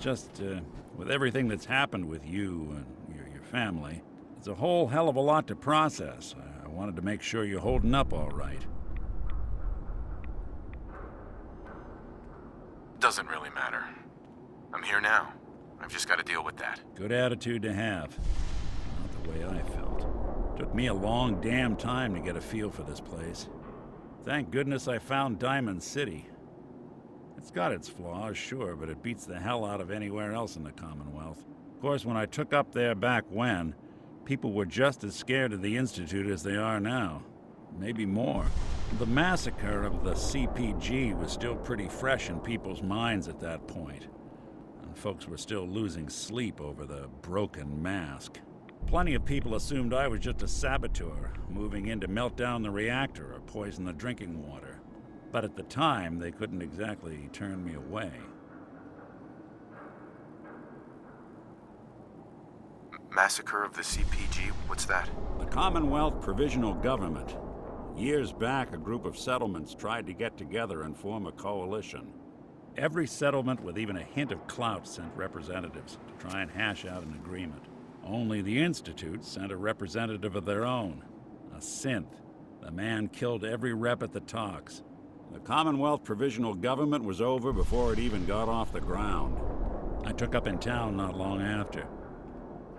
just, with everything that's happened with you and your family, it's a whole hell of a lot to process. I wanted to make sure you're holding up all right. Doesn't really matter. I'm here now. I've just got to deal with that. Good attitude to have. Not the way I felt. Took me a long damn time to get a feel for this place. Thank goodness I found Diamond City. It's got its flaws, sure, but it beats the hell out of anywhere else in the Commonwealth. Of course, when I took up there back when, people were just as scared of the Institute as they are now. Maybe more. The massacre of the CPG was still pretty fresh in people's minds at that point, and folks were still losing sleep over the broken mask. Plenty of people assumed I was just a saboteur, moving in to melt down the reactor or poison the drinking water. But at the time, they couldn't exactly turn me away. Massacre of the CPG? What's that? The Commonwealth Provisional Government. Years back, a group of settlements tried to get together and form a coalition. Every settlement with even a hint of clout sent representatives to try and hash out an agreement. Only the Institute sent a representative of their own, a synth. The man killed every rep at the talks. The Commonwealth Provisional Government was over before it even got off the ground. I took up in town not long after.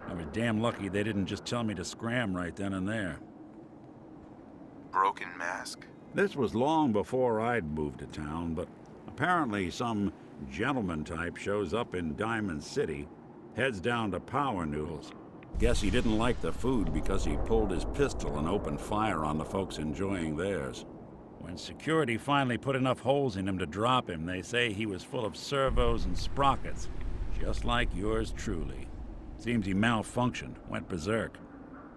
I was damn lucky they didn't just tell me to scram right then and there. Broken mask? This was long before I'd moved to town, but apparently some gentleman type shows up in Diamond City, heads down to Power Noodles. Guess he didn't like the food because he pulled his pistol and opened fire on the folks enjoying theirs. When security finally put enough holes in him to drop him, they say he was full of servos and sprockets, just like yours truly. Seems he malfunctioned, went berserk.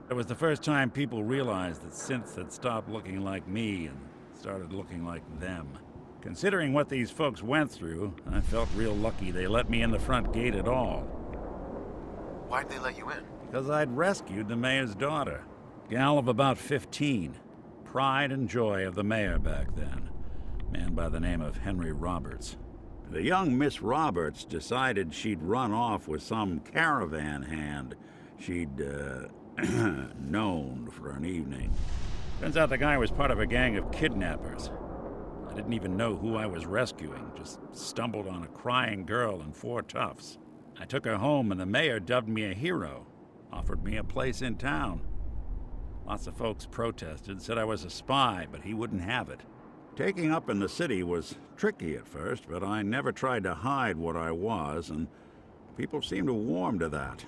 It was the first time people realized that synths had stopped looking like me and started looking like them. Considering what these folks went through, I felt real lucky they let me in the front gate at all. Why'd they let you in? Because I'd rescued the mayor's daughter. Gal of about 15. Pride and joy of the mayor back then. Man by the name of Henry Roberts. The young Miss Roberts decided she'd run off with some caravan hand she'd, known for an evening. Turns out the guy was part of a gang of kidnappers. I didn't even know who I was rescuing, just stumbled on a crying girl and 4 toughs. I took her home and the mayor dubbed me a hero, offered me a place in town. Lots of folks protested, said I was a spy, but he wouldn't have it. Taking up in the city was tricky at first, but I never tried to hide what I was, and people seemed to warm to that.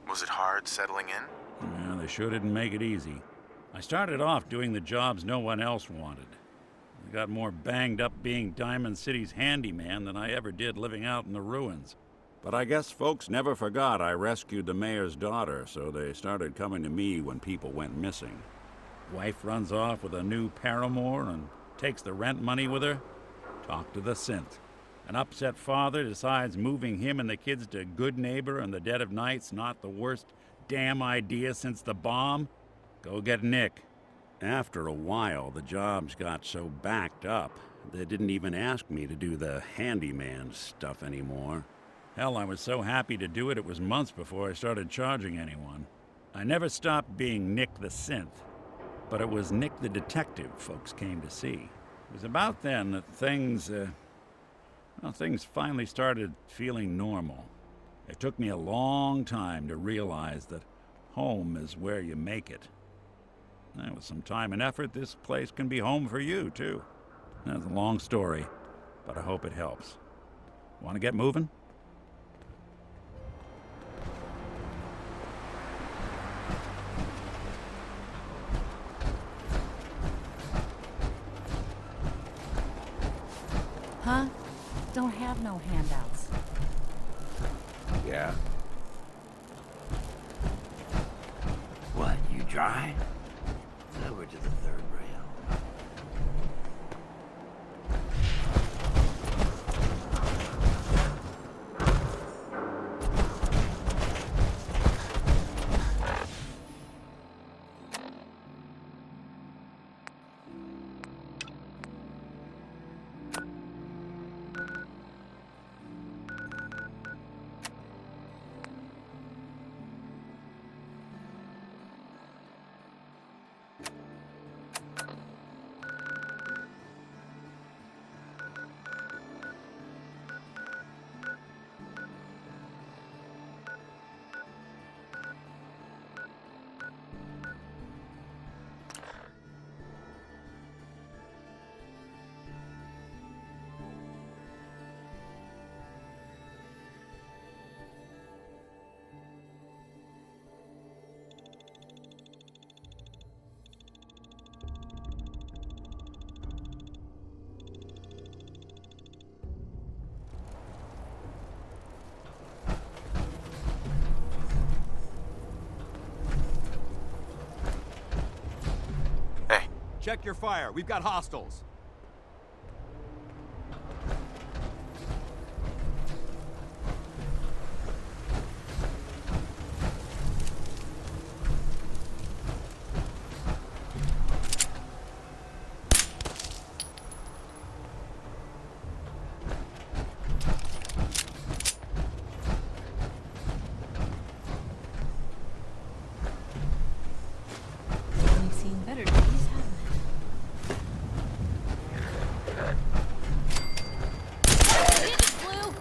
Was it hard settling in? Yeah, they sure didn't make it easy. I started off doing the jobs no one else wanted. I got more banged up being Diamond City's handyman than I ever did living out in the ruins. But I guess folks never forgot I rescued the mayor's daughter, so they started coming to me when people went missing. Wife runs off with a new paramour and takes the rent money with her. Talk to the synth. An upset father decides moving him and the kids to Good Neighbor in the dead of night's not the worst damn idea since the bomb. Go get Nick. After a while, the jobs got so backed up, they didn't even ask me to do the handyman stuff anymore. Hell, I was so happy to do it, it was months before I started charging anyone. I never stopped being Nick the Synth, but it was Nick the Detective folks came to see. It was about then that things finally started feeling normal. It took me a long time to realize that home is where you make it. And with some time and effort, this place can be home for you, too. That's a long story, but I hope it helps. Want to get moving? Huh? Don't have no handouts. Yeah. What, you dry? Over to the third rail. Check your fire. We've got hostiles. We've seen better days, haven't we? Hit it, Blue!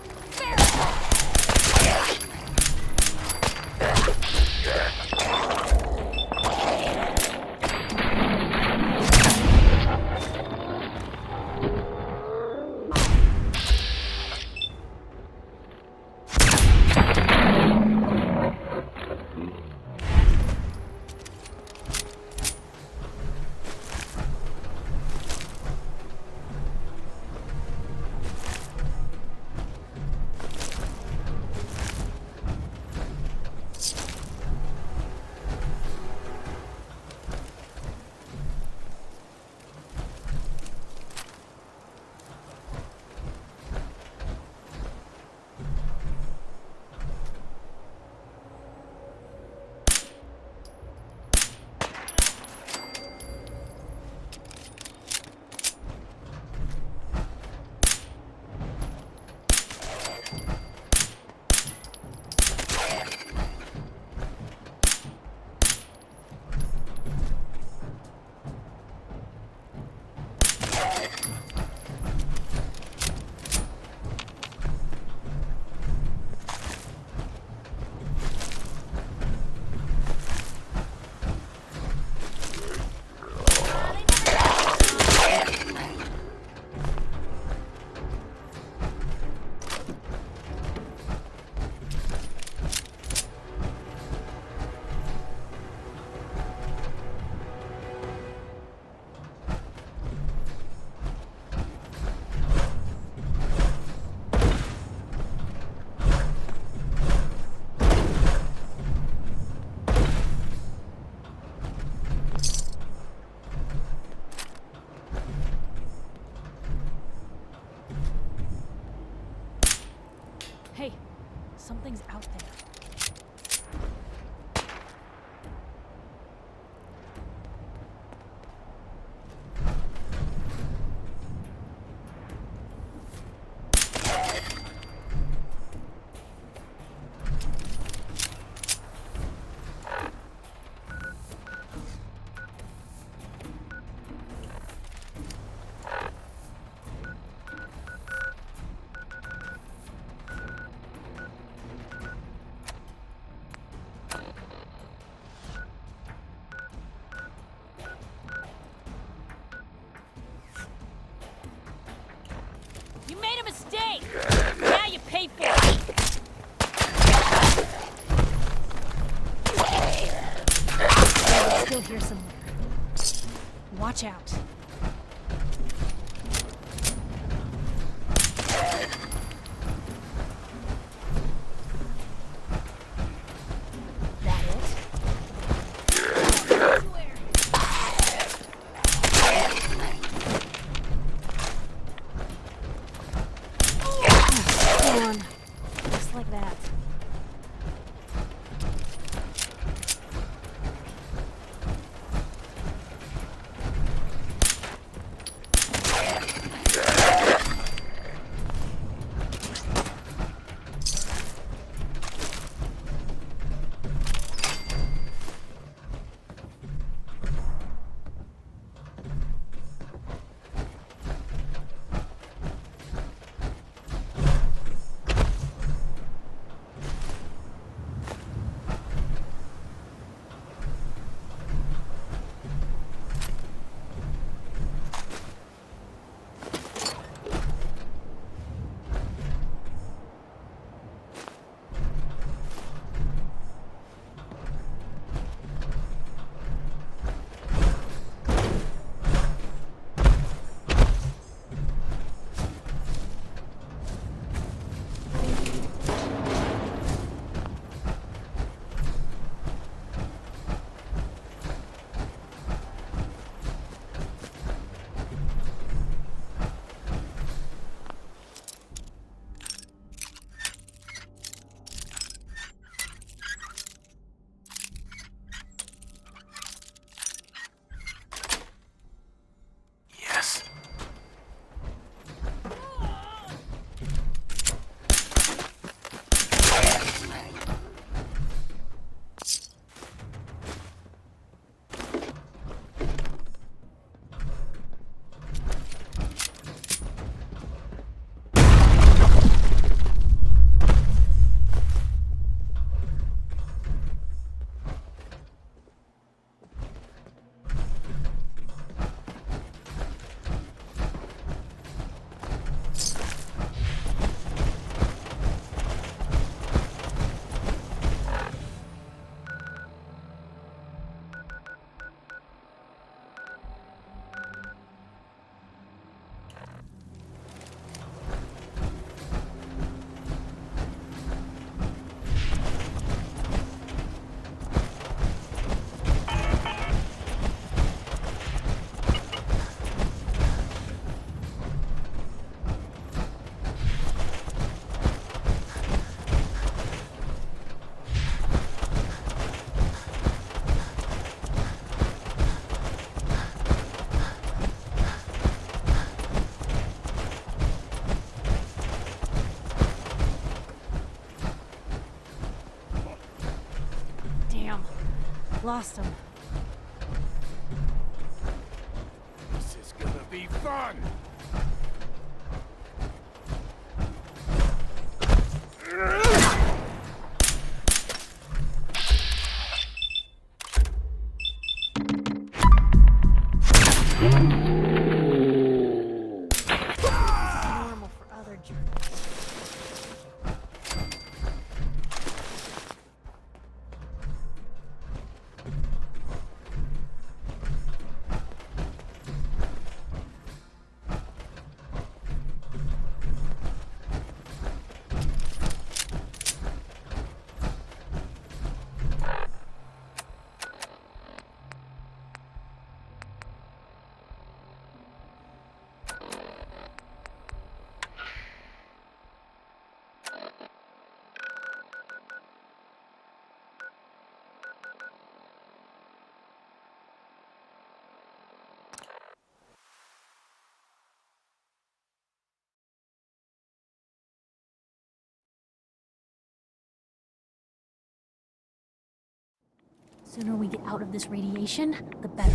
Hey, something's out there. You made a mistake! Now you pay for it! It's still here somewhere. Watch out. That it? Come on. Just like that. Lost him. This is gonna be fun! Normal for other journeys. Sooner we get out of this radiation, the better.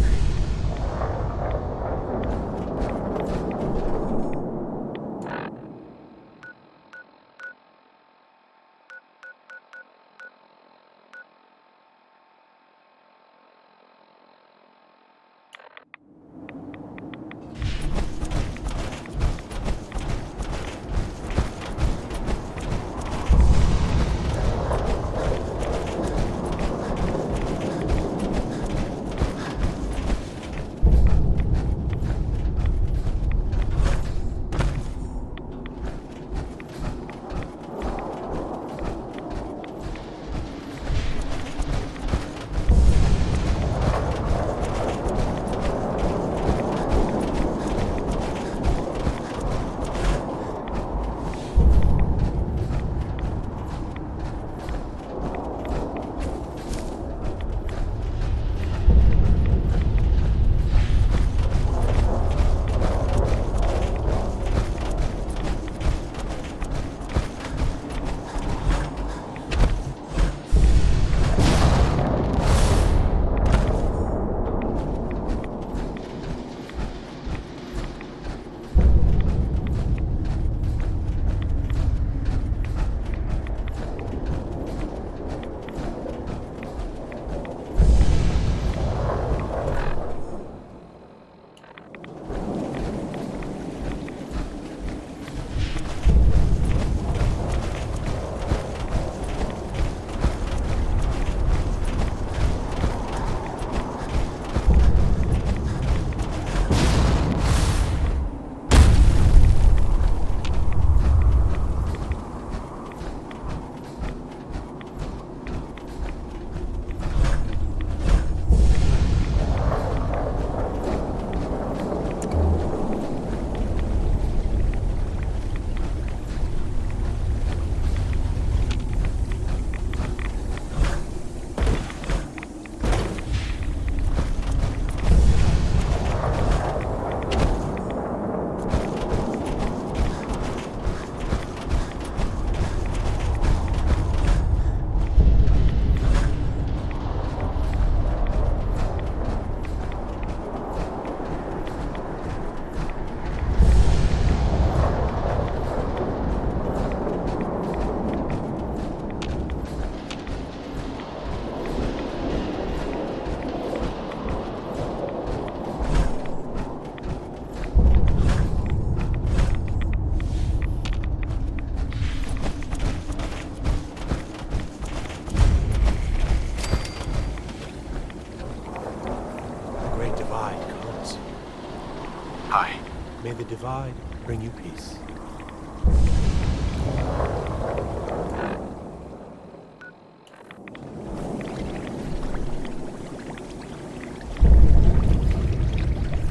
May the divide bring you peace.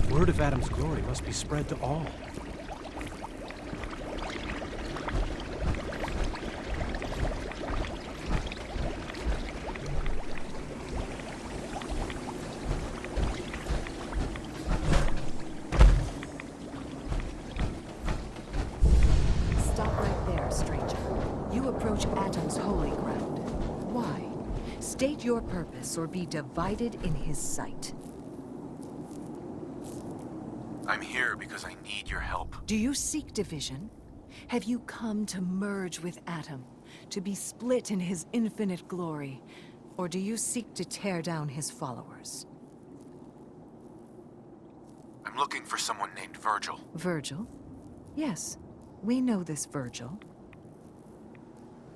Word of Adam's glory must be spread to all. State your purpose or be divided in his sight. I'm here because I need your help. Do you seek division? Have you come to merge with Atom, to be split in his infinite glory? Or do you seek to tear down his followers? I'm looking for someone named Virgil. Virgil? Yes, we know this Virgil.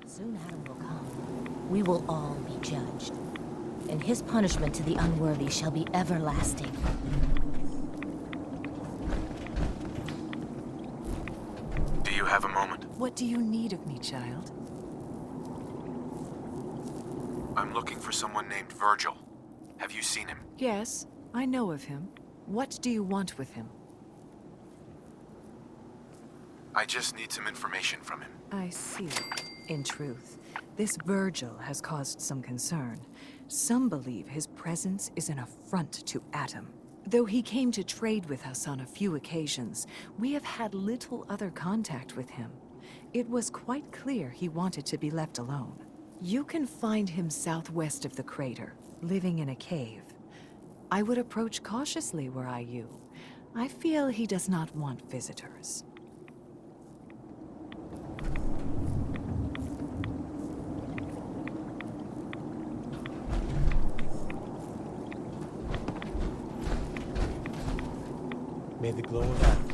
Soon Adam will come. We will all be judged. And his punishment to the unworthy shall be everlasting. Do you have a moment? What do you need of me, child? I'm looking for someone named Virgil. Have you seen him? Yes, I know of him. What do you want with him? I just need some information from him. I see. In truth, this Virgil has caused some concern. Some believe his presence is an affront to Atom. Though he came to trade with us on a few occasions, we have had little other contact with him. It was quite clear he wanted to be left alone. You can find him southwest of the crater, living in a cave. I would approach cautiously were I you. I feel he does not want visitors. May the glow of Adam